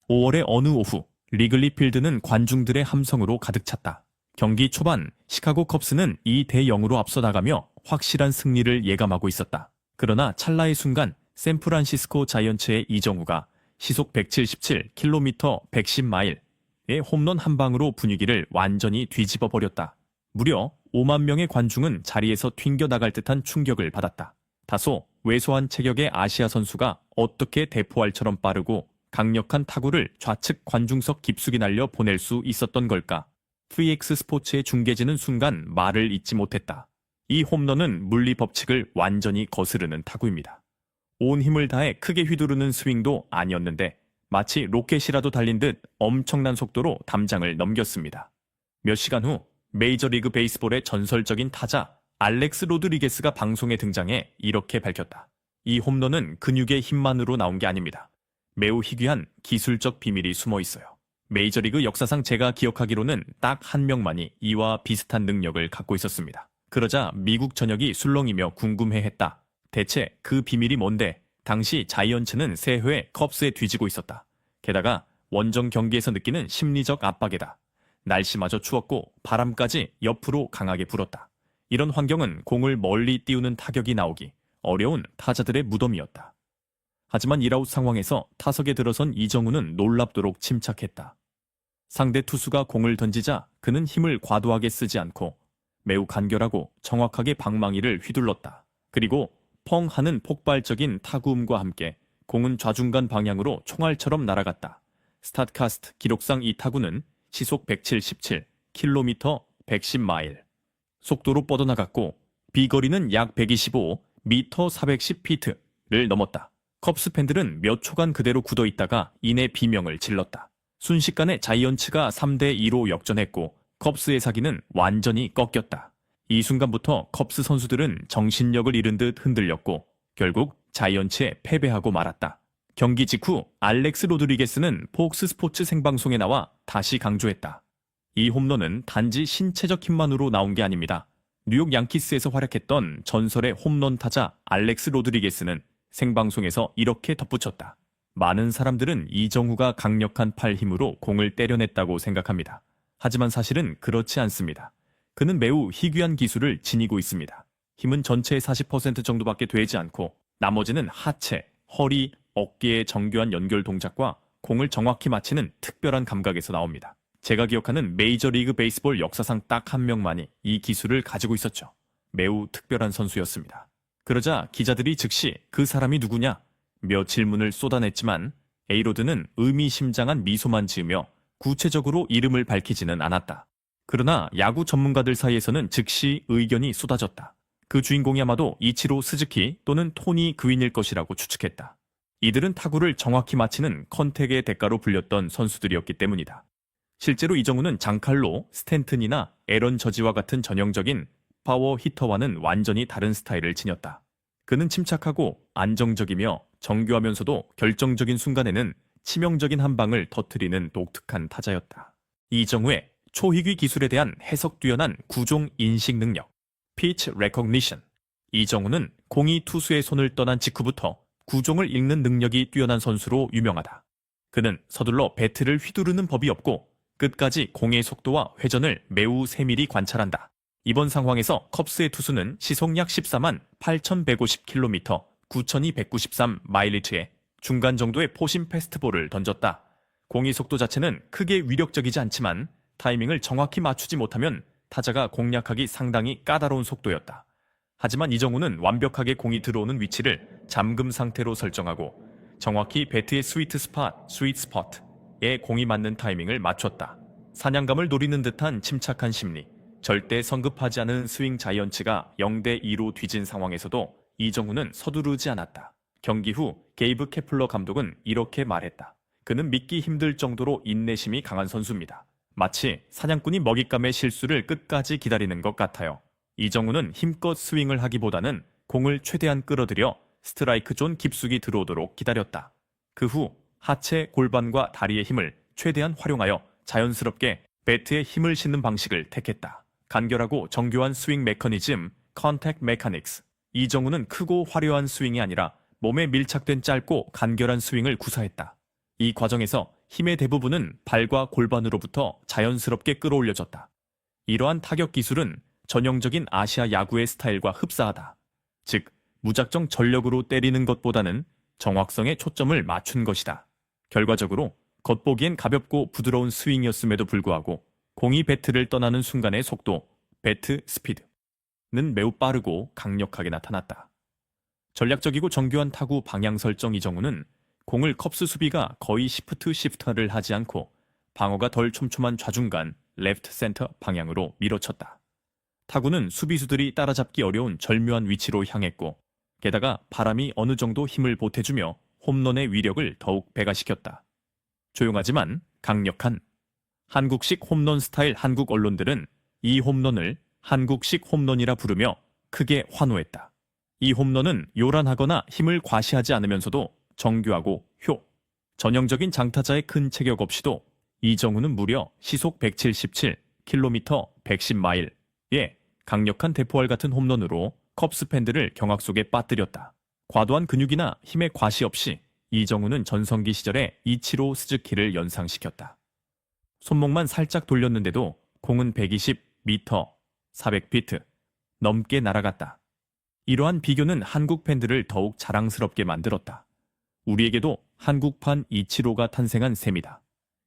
5월의 어느 오후, 리글리 필드는 관중들의 함성으로 가득 찼다. 경기 초반, 시카고 컵스는 2대0으로 앞서 나가며 확실한 승리를 예감하고 있었다. 그러나 찰나의 순간, 샌프란시스코 자이언츠의 이정우가 시속 177km 110마일의 홈런 한 방으로 분위기를 완전히 뒤집어 버렸다. 무려 5만 명의 관중은 자리에서 튕겨나갈 듯한 충격을 받았다. 다소 왜소한 체격의 아시아 선수가 어떻게 대포알처럼 빠르고 강력한 타구를 좌측 관중석 깊숙이 날려 보낼 수 있었던 걸까? VX 스포츠의 중계진은 순간 말을 잇지 못했다. 이 홈런은 물리 법칙을 완전히 거스르는 타구입니다. 온 힘을 다해 크게 휘두르는 스윙도 아니었는데 마치 로켓이라도 달린 듯 엄청난 속도로 담장을 넘겼습니다. 몇 시간 후 메이저리그 베이스볼의 전설적인 타자 알렉스 로드리게스가 방송에 등장해 이렇게 밝혔다. 이 홈런은 근육의 힘만으로 나온 게 아닙니다. 매우 희귀한 기술적 비밀이 숨어 있어요. 메이저리그 역사상 제가 기억하기로는 딱 한 명만이 이와 비슷한 능력을 갖고 있었습니다. 그러자 미국 전역이 술렁이며 궁금해했다. 대체 그 비밀이 뭔데? 당시 자이언츠는 세 회 컵스에 뒤지고 있었다. 게다가 원정 경기에서 느끼는 심리적 압박에다 날씨마저 추웠고 바람까지 옆으로 강하게 불었다. 이런 환경은 공을 멀리 띄우는 타격이 나오기 어려운 타자들의 무덤이었다. 하지만 1아웃 상황에서 타석에 들어선 이정우는 놀랍도록 침착했다. 상대 투수가 공을 던지자 그는 힘을 과도하게 쓰지 않고 매우 간결하고 정확하게 방망이를 휘둘렀다. 그리고 펑 하는 폭발적인 타구음과 함께 공은 좌중간 방향으로 총알처럼 날아갔다. 스타트카스트 기록상 이 타구는 시속 177km 110마일 속도로 뻗어나갔고 비거리는 약 125m 410피트를 넘었다. 컵스 팬들은 몇 초간 그대로 굳어있다가 이내 비명을 질렀다. 순식간에 자이언츠가 3대2로 역전했고 컵스의 사기는 완전히 꺾였다. 이 순간부터 컵스 선수들은 정신력을 잃은 듯 흔들렸고 결국 자이언츠에 패배하고 말았다. 경기 직후 알렉스 로드리게스는 폭스 스포츠 생방송에 나와 다시 강조했다. 이 홈런은 단지 신체적 힘만으로 나온 게 아닙니다. 뉴욕 양키스에서 활약했던 전설의 홈런 타자 알렉스 로드리게스는 생방송에서 이렇게 덧붙였다. 많은 사람들은 이정우가 강력한 팔 힘으로 공을 때려냈다고 생각합니다. 하지만 사실은 그렇지 않습니다. 그는 매우 희귀한 기술을 지니고 있습니다. 힘은 전체의 40% 정도밖에 되지 않고 나머지는 하체, 허리, 어깨의 정교한 연결 동작과 공을 정확히 맞히는 특별한 감각에서 나옵니다. 제가 기억하는 메이저리그 베이스볼 역사상 딱 한 명만이 이 기술을 가지고 있었죠. 매우 특별한 선수였습니다. 그러자 기자들이 즉시 그 사람이 누구냐? 며 질문을 쏟아냈지만 에이로드는 의미심장한 미소만 지으며 구체적으로 이름을 밝히지는 않았다. 그러나 야구 전문가들 사이에서는 즉시 의견이 쏟아졌다. 그 주인공이 아마도 이치로 스즈키 또는 토니 그윈일 것이라고 추측했다. 이들은 타구를 정확히 맞히는 컨택의 대가로 불렸던 선수들이었기 때문이다. 실제로 이정우는 장칼로, 스탠튼이나 에런 저지와 같은 전형적인 파워 히터와는 완전히 다른 스타일을 지녔다. 그는 침착하고 안정적이며 정교하면서도 결정적인 순간에는 치명적인 한 방을 터뜨리는 독특한 타자였다. 이정우의 초희귀 기술에 대한 해석 뛰어난 구종 인식 능력, 피치 레코그니션. 이정우는 공이 투수의 손을 떠난 직후부터 구종을 읽는 능력이 뛰어난 선수로 유명하다. 그는 서둘러 배트를 휘두르는 법이 없고 끝까지 공의 속도와 회전을 매우 세밀히 관찰한다. 이번 상황에서 컵스의 투수는 시속 약 14만 8,150km, 9,293마일리지의 중간 정도의 포심 패스트볼을 던졌다. 공의 속도 자체는 크게 위력적이지 않지만 타이밍을 정확히 맞추지 못하면 타자가 공략하기 상당히 까다로운 속도였다. 하지만 이정우는 완벽하게 공이 들어오는 위치를 잠금 상태로 설정하고 정확히 배트의 스위트 스팟에 공이 맞는 타이밍을 맞췄다. 사냥감을 노리는 듯한 침착한 심리, 절대 성급하지 않은 스윙 자이언츠가 0대2로 뒤진 상황에서도 이정우는 서두르지 않았다. 경기 후 게이브 케플러 감독은 이렇게 말했다. 그는 믿기 힘들 정도로 인내심이 강한 선수입니다. 마치 사냥꾼이 먹잇감의 실수를 끝까지 기다리는 것 같아요. 이정우는 힘껏 스윙을 하기보다는 공을 최대한 끌어들여 스트라이크 존 깊숙이 들어오도록 기다렸다. 그 후 하체, 골반과 다리의 힘을 최대한 활용하여 자연스럽게 배트에 힘을 싣는 방식을 택했다. 간결하고 정교한 스윙 메커니즘, 컨택 메카닉스. 이정우는 크고 화려한 스윙이 아니라 몸에 밀착된 짧고 간결한 스윙을 구사했다. 이 과정에서 힘의 대부분은 발과 골반으로부터 자연스럽게 끌어올려졌다. 이러한 타격 기술은 전형적인 아시아 야구의 스타일과 흡사하다. 즉, 무작정 전력으로 때리는 것보다는 정확성에 초점을 맞춘 것이다. 결과적으로 겉보기엔 가볍고 부드러운 스윙이었음에도 불구하고 공이 배트를 떠나는 순간의 속도, 배트 스피드는 매우 빠르고 강력하게 나타났다. 전략적이고 정교한 타구 방향 설정 이정우는 공을 컵스 수비가 거의 시프트를 하지 않고 방어가 덜 촘촘한 좌중간, 레프트 센터 방향으로 밀어쳤다. 타구는 수비수들이 따라잡기 어려운 절묘한 위치로 향했고 게다가 바람이 어느 정도 힘을 보태주며 홈런의 위력을 더욱 배가시켰다. 조용하지만 강력한 한국식 홈런 스타일. 한국 언론들은 이 홈런을 한국식 홈런이라 부르며 크게 환호했다. 이 홈런은 요란하거나 힘을 과시하지 않으면서도 정교하고 전형적인 장타자의 큰 체격 없이도 이정우는 무려 시속 177km 110마일의 강력한 대포알 같은 홈런으로 컵스 팬들을 경악 속에 빠뜨렸다. 과도한 근육이나 힘의 과시 없이 이정우는 전성기 시절의 이치로 스즈키를 연상시켰다. 손목만 살짝 돌렸는데도 공은 120m, 400피트 넘게 날아갔다. 이러한 비교는 한국 팬들을 더욱 자랑스럽게 만들었다. 우리에게도 한국판 이치로가 탄생한 셈이다.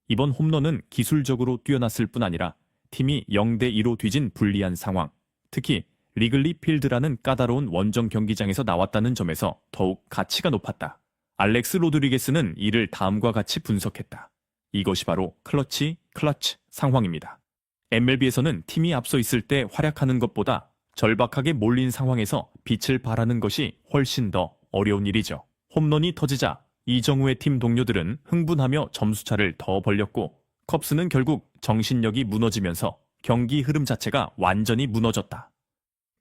이번 홈런은 기술적으로 뛰어났을 뿐 아니라 팀이 0대2로 뒤진 불리한 상황, 특히 리글리 필드라는 까다로운 원정 경기장에서 나왔다는 점에서 더욱 가치가 높았다. 알렉스 로드리게스는 이를 다음과 같이 분석했다. 이것이 바로 클러치 상황입니다. MLB에서는 팀이 앞서 있을 때 활약하는 것보다 절박하게 몰린 상황에서 빛을 발하는 것이 훨씬 더 어려운 일이죠. 홈런이 터지자 이정우의 팀 동료들은 흥분하며 점수차를 더 벌렸고 컵스는 결국 정신력이 무너지면서 경기 흐름 자체가 완전히 무너졌다.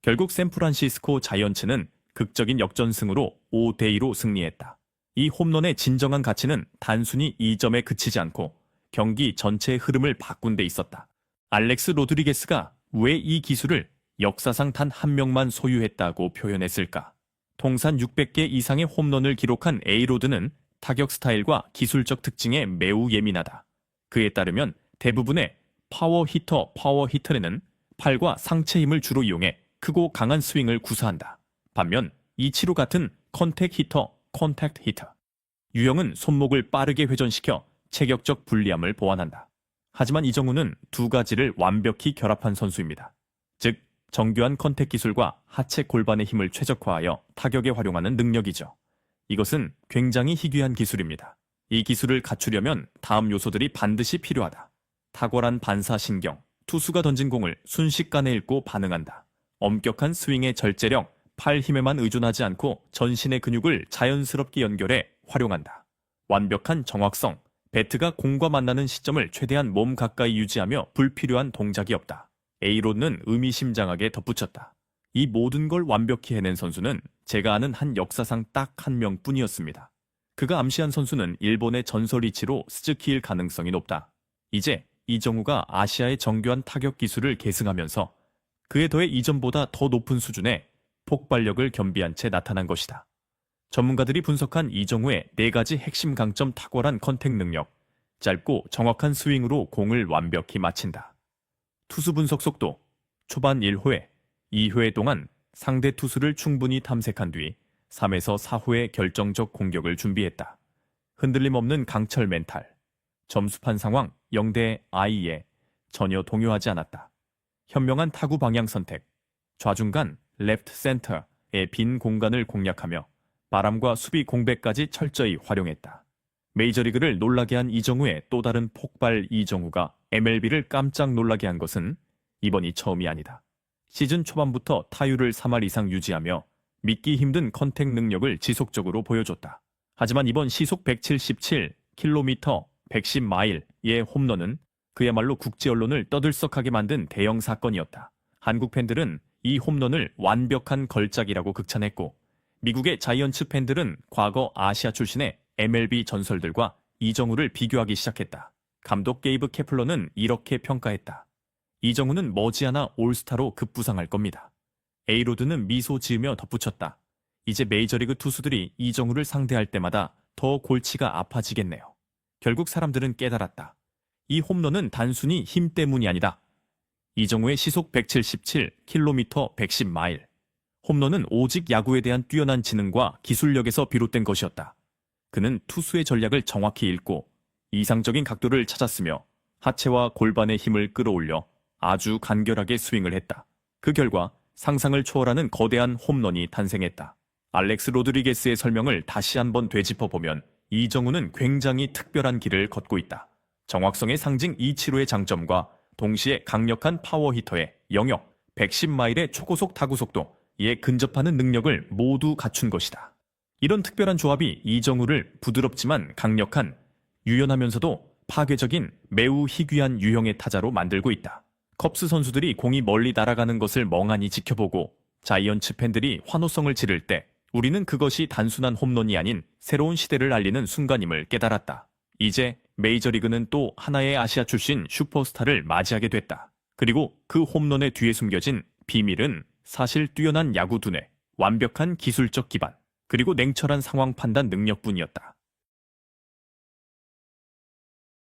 결국 샌프란시스코 자이언츠는 극적인 역전승으로 5대2로 승리했다. 이 홈런의 진정한 가치는 단순히 2점에 그치지 않고 경기 전체의 흐름을 바꾼 데 있었다. 알렉스 로드리게스가 왜 이 기술을 역사상 단 한 명만 소유했다고 표현했을까? 통산 600개 이상의 홈런을 기록한 에이로드는 타격 스타일과 기술적 특징에 매우 예민하다. 그에 따르면 대부분의 파워 히터에는 팔과 상체 힘을 주로 이용해 크고 강한 스윙을 구사한다. 반면 이치로 같은 콘택트 히터 유형은 손목을 빠르게 회전시켜 체격적 불리함을 보완한다. 하지만 이정우는 두 가지를 완벽히 결합한 선수입니다. 즉 정교한 컨택 기술과 하체 골반의 힘을 최적화하여 타격에 활용하는 능력이죠. 이것은 굉장히 희귀한 기술입니다. 이 기술을 갖추려면 다음 요소들이 반드시 필요하다. 탁월한 반사신경, 투수가 던진 공을 순식간에 읽고 반응한다. 엄격한 스윙의 절제력, 팔 힘에만 의존하지 않고 전신의 근육을 자연스럽게 연결해 활용한다. 완벽한 정확성, 배트가 공과 만나는 시점을 최대한 몸 가까이 유지하며 불필요한 동작이 없다. A로는 의미심장하게 덧붙였다. 이 모든 걸 완벽히 해낸 선수는 제가 아는 한 역사상 딱 한 명뿐이었습니다. 그가 암시한 선수는 일본의 전설 이치로 스즈키일 가능성이 높다. 이제 이정우가 아시아의 정교한 타격 기술을 계승하면서 그에 더해 이전보다 더 높은 수준의 폭발력을 겸비한 채 나타난 것이다. 전문가들이 분석한 이정우의 4가지 핵심 강점: 탁월한 컨택 능력, 짧고 정확한 스윙으로 공을 완벽히 맞힌다. 투수 분석 속도, 초반 1회, 2회 동안 상대 투수를 충분히 탐색한 뒤 3에서 4후에 결정적 공격을 준비했다. 흔들림 없는 강철 멘탈, 점수판 상황 0대2에 전혀 동요하지 않았다. 현명한 타구 방향 선택, 좌중간, 레프트 센터의 빈 공간을 공략하며 바람과 수비 공백까지 철저히 활용했다. 메이저리그를 놀라게 한 이정우의 또 다른 폭발. 이정우가 MLB를 깜짝 놀라게 한 것은 이번이 처음이 아니다. 시즌 초반부터 타율을 3할 이상 유지하며 믿기 힘든 컨택 능력을 지속적으로 보여줬다. 하지만 이번 시속 177km 110마일의 홈런은 그야말로 국제 언론을 떠들썩하게 만든 대형 사건이었다. 한국 팬들은 이 홈런을 완벽한 걸작이라고 극찬했고 미국의 자이언츠 팬들은 과거 아시아 출신의 MLB 전설들과 이정우를 비교하기 시작했다. 감독 게이브 케플러는 이렇게 평가했다. 이정우는 머지않아 올스타로 급부상할 겁니다. 에이로드는 미소 지으며 덧붙였다. 이제 메이저리그 투수들이 이정우를 상대할 때마다 더 골치가 아파지겠네요. 결국 사람들은 깨달았다. 이 홈런은 단순히 힘 때문이 아니다. 이정우의 시속 177km 110마일. 홈런은 오직 야구에 대한 뛰어난 지능과 기술력에서 비롯된 것이었다. 그는 투수의 전략을 정확히 읽고 이상적인 각도를 찾았으며 하체와 골반의 힘을 끌어올려 아주 간결하게 스윙을 했다. 그 결과 상상을 초월하는 거대한 홈런이 탄생했다. 알렉스 로드리게스의 설명을 다시 한번 되짚어보면 이정우는 굉장히 특별한 길을 걷고 있다. 정확성의 상징 이치로의 장점과 동시에 강력한 파워히터의 영역 110마일의 초고속 타구속도, 이에 근접하는 능력을 모두 갖춘 것이다. 이런 특별한 조합이 이정우를 부드럽지만 강력한, 유연하면서도 파괴적인 매우 희귀한 유형의 타자로 만들고 있다. 컵스 선수들이 공이 멀리 날아가는 것을 멍하니 지켜보고 자이언츠 팬들이 환호성을 지를 때 우리는 그것이 단순한 홈런이 아닌 새로운 시대를 알리는 순간임을 깨달았다. 이제 메이저리그는 또 하나의 아시아 출신 슈퍼스타를 맞이하게 됐다. 그리고 그 홈런의 뒤에 숨겨진 비밀은 사실 뛰어난 야구 두뇌, 완벽한 기술적 기반, 그리고 냉철한 상황 판단 능력뿐이었다.